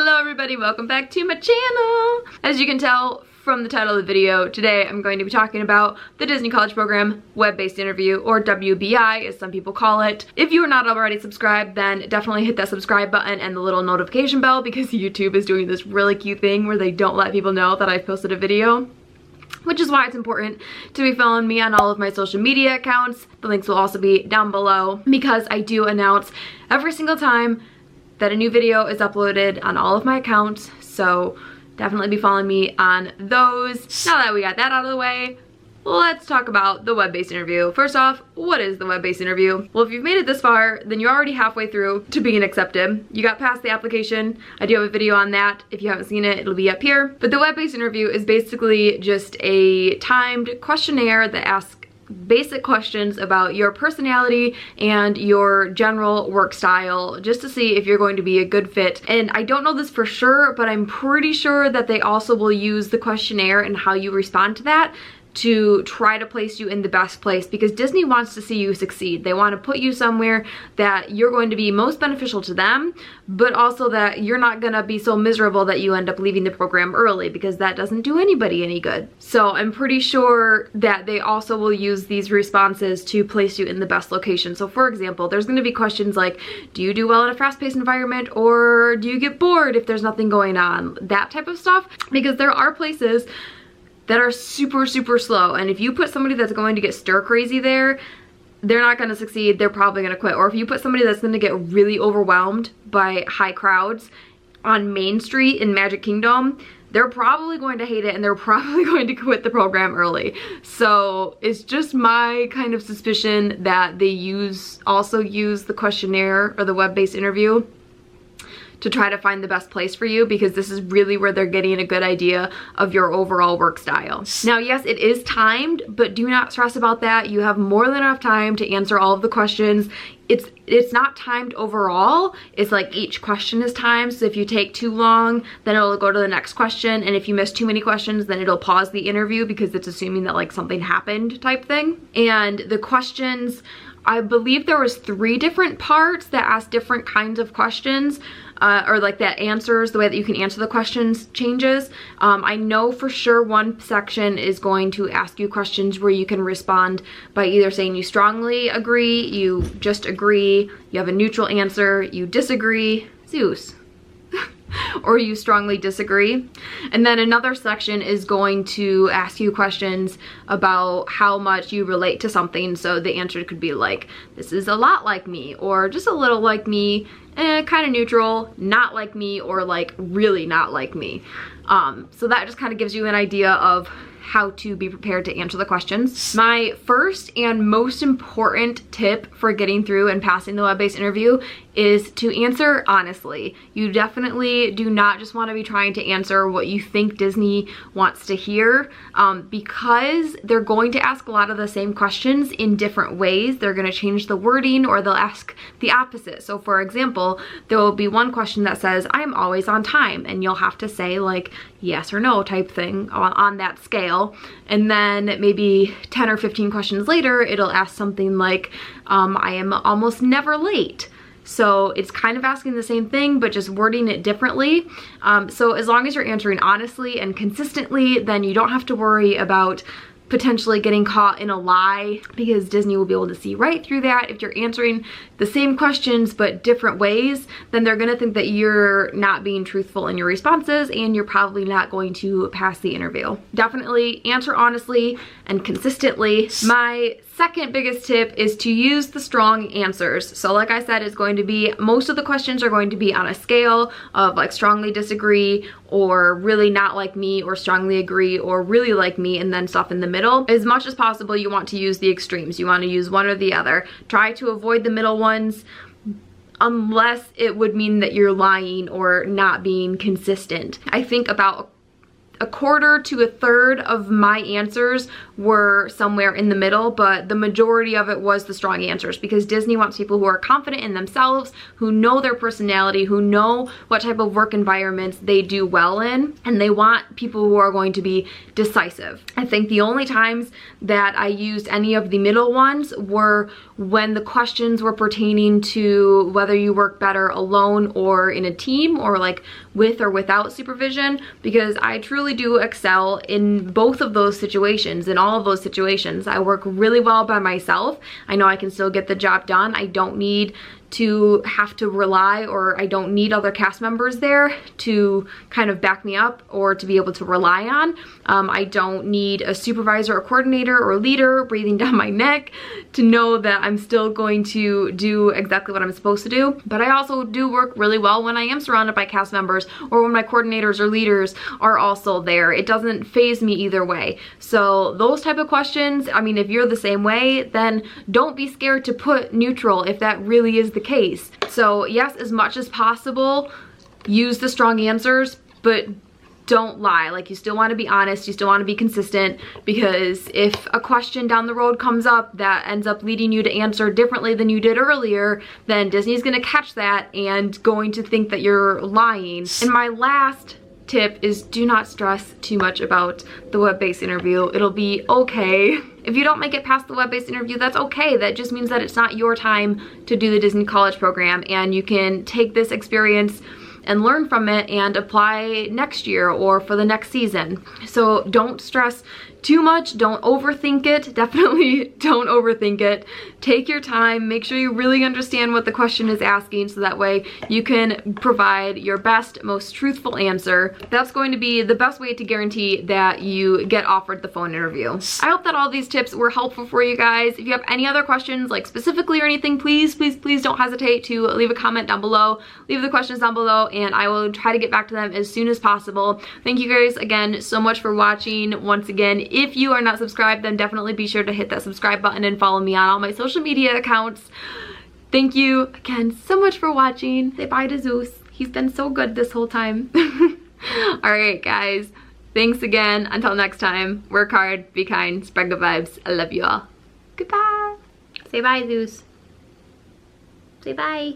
Hello everybody, welcome back to my channel. As you can tell from the title of the video, today I'm going to be talking about the Disney College Program Web-Based Interview, or WBI as some people call it. If you are not already subscribed, then definitely hit that subscribe button and the little notification bell, because YouTube is doing this really cute thing where they don't let people know that I've posted a video, which is why it's important to be following me on all of my social media accounts. The links will also be down below, because I do announce every single time that a new video is uploaded on all of my accounts, so definitely be following me on those. Now that we got that out of the way, let's talk about the web-based interview. First off, what is the web-based interview? Well, if you've made it this far, then you're already halfway through to being accepted. You got past the application. I do have a video on that. If you haven't seen it, it'll be up here. But the web-based interview is basically just a timed questionnaire that asks basic questions about your personality and your general work style, just to see if you're going to be a good fit. And I don't know this for sure, but I'm pretty sure that they also will use the questionnaire and how you respond to that to try to place you in the best place, because Disney wants to see you succeed. They want to put you somewhere that you're going to be most beneficial to them, but also that you're not gonna be so miserable that you end up leaving the program early, because that doesn't do anybody any good. So I'm pretty sure that they also will use these responses to place you in the best location. So for example, there's gonna be questions like, do you do well in a fast-paced environment, or do you get bored if there's nothing going on? That type of stuff, because there are places that are super slow, and if you put somebody that's going to get stir crazy there, they're not going to succeed. They're probably going to quit. Or if you put somebody that's going to get really overwhelmed by high crowds on Main Street in Magic Kingdom, they're probably going to hate it, and they're probably going to quit the program early. So it's just my kind of suspicion that they also use the questionnaire or the web-based interview to try to find the best place for you, because this is really where they're getting a good idea of your overall work style. Now, yes, it is timed, but do not stress about that. You have more than enough time to answer all of the questions. It's not timed overall. It's like each question is timed, so if you take too long, then it'll go to the next question, and if you miss too many questions, then it'll pause the interview, because it's assuming that like something happened type thing. And the questions, I believe there was 3 different parts that ask different kinds of questions, or like that answers, the way that you can answer the questions changes. I know for sure one section is going to ask you questions where you can respond by either saying you strongly agree, you just agree, you have a neutral answer, you disagree, Zeus, or you strongly disagree. And then another section is going to ask you questions about how much you relate to something. So the answer could be like, this is a lot like me, or just a little like me, kind of neutral, not like me, or like really not like me. So that just kind of gives you an idea of how to be prepared to answer the questions. My first and most important tip for getting through and passing the web-based interview is to answer honestly. You definitely do not just want to be trying to answer what you think Disney wants to hear, because they're going to ask a lot of the same questions in different ways. They're going to change the wording, or they'll ask the opposite. So for example, there will be one question that says, I'm always on time, and you'll have to say like yes or no type thing on that scale. And then maybe 10 or 15 questions later, it'll ask something like, I am almost never late. So it's kind of asking the same thing, but just wording it differently. So as long as you're answering honestly and consistently, then you don't have to worry about potentially getting caught in a lie, because Disney will be able to see right through that. If you're answering the same questions but different ways, then they're gonna think that you're not being truthful in your responses, and you're probably not going to pass the interview. Definitely answer honestly and consistently. My second biggest tip is to use the strong answers. So like I said, it's going to be, most of the questions are going to be on a scale of like strongly disagree, or really not like me, or strongly agree, or really like me, and then stuff in the middle. As much as possible, you want to use the extremes. You want to use one or the other. Try to avoid the middle ones, unless it would mean that you're lying or not being consistent. I think about a quarter to a third of my answers were somewhere in the middle, but the majority of it was the strong answers, because Disney wants people who are confident in themselves, who know their personality, who know what type of work environments they do well in, and they want people who are going to be decisive. I think the only times that I used any of the middle ones were when the questions were pertaining to whether you work better alone or in a team, or like with or without supervision, because I truly do excel in both of those situations, in all of those situations. I work really well by myself. I know I can still get the job done. I don't need to have to rely, or I don't need other cast members there to kind of back me up or to be able to rely on. I don't need a supervisor or coordinator or leader breathing down my neck to know that I'm still going to do exactly what I'm supposed to do. But I also do work really well when I am surrounded by cast members, or when my coordinators or leaders are also there. It doesn't faze me either way. So those type of questions, I mean, if you're the same way, then don't be scared to put neutral if that really is the case. So yes, as much as possible, use the strong answers, but don't lie. Like, you still want to be honest, you still want to be consistent, because if a question down the road comes up that ends up leading you to answer differently than you did earlier, then Disney's going to catch that and going to think that you're lying. And my last tip is, do not stress too much about the web-based interview. It'll be okay. If you don't make it past the web-based interview, that's okay. That just means that it's not your time to do the Disney College program, and you can take this experience and learn from it and apply next year or for the next season. So don't stress too much, don't overthink it. Definitely don't overthink it. Take your time, make sure you really understand what the question is asking, so that way you can provide your best, most truthful answer. That's going to be the best way to guarantee that you get offered the phone interview. I hope that all these tips were helpful for you guys. If you have any other questions, like specifically or anything, please don't hesitate to leave a comment down below. Leave the questions down below and I will try to get back to them as soon as possible. Thank you guys again so much for watching. Once again, if you are not subscribed, then definitely be sure to hit that subscribe button and follow me on all my social media accounts. Thank you again so much for watching. Say bye to Zeus. He's been so good this whole time. Alright guys, thanks again. Until next time, work hard, be kind, spread good vibes. I love you all. Goodbye. Say bye, Zeus. Say bye.